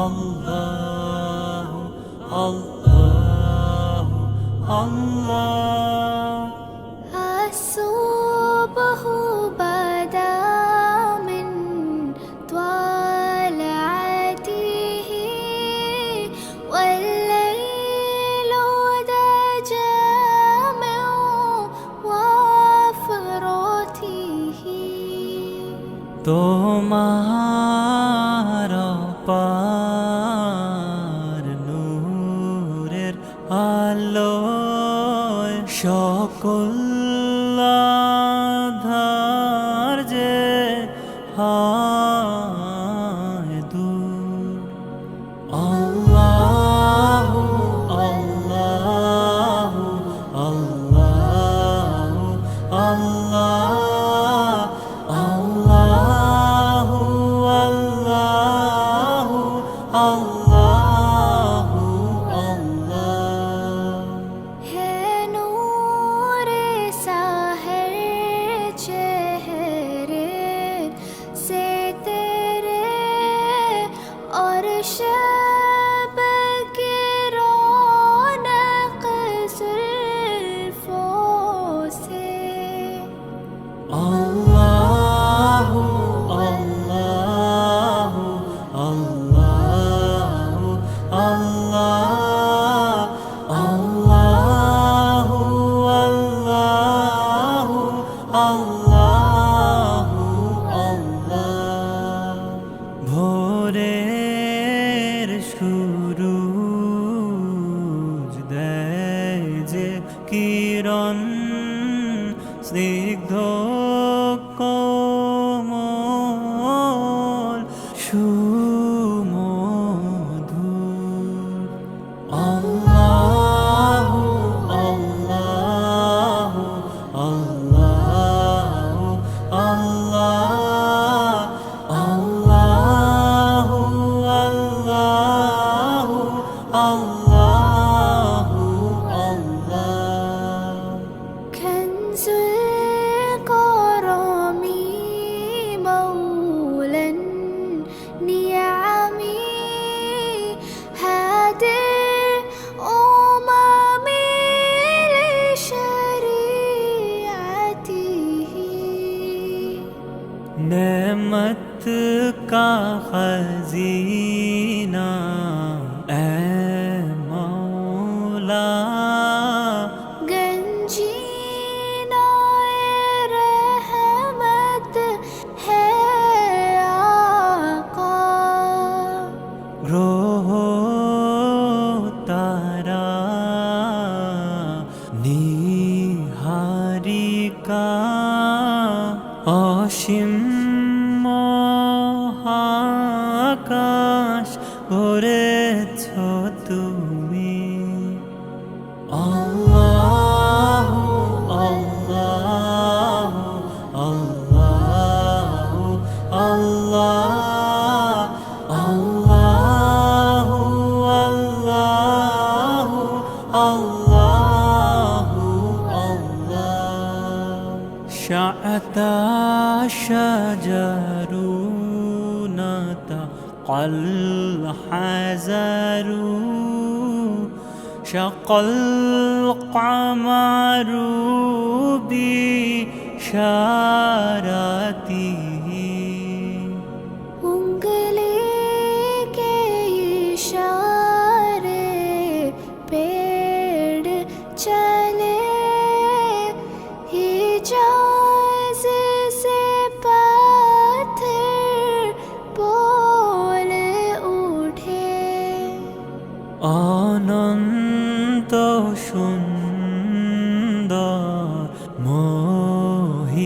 Allahu Allahu Allah. الصبح بدا من طلعته والليل دجى من وفرته তোমার পার নূরের আলোয় সকল আঁধার যে হায় দূর। আল্লাহু আল্লাহু আল্লাহু আল্লাহ আল্লাহু আল্লাহু আল্লাহু আল্লাহ। है नूर साहर चेहरे से तेरे और शब की रौनक जुल्फों से Allahu Allahu Allahu Allah Allahu Allahu Allahu Allah. ভোরের সূরজ দেয় যে কিরণ স্নিগ্ধ কোমল সুমধুর। আল্লাহু আল্লাহু আল্লাহু আল্লাহ আল্লাহু আল্লাহু আল্লাহু আল্লাহ। كنز الكرم مولى النعم هادي الأمم لشريعته नेमत का खजीना ऐ मौला गंजीना रहमत है आका ग्रोह तारा निहारिका অসীম মহাকাশ ভরেছ তুমি। আল্লাহু আল্লাহু আল্লাহু আল্লাহ আল্লাহু আল্লাহু আল্লাহু আল্লাহ। شعت الشجر نطق الحجر شق القمر بشارته उंगली के इशारे पेड़ चले हिजाज से पत्थर बोल उठे অনন্ত সুন্দর মহিমাময়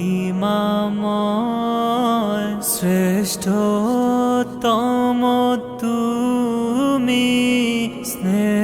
শ্রেষ্ঠতম তুমি স্নেহ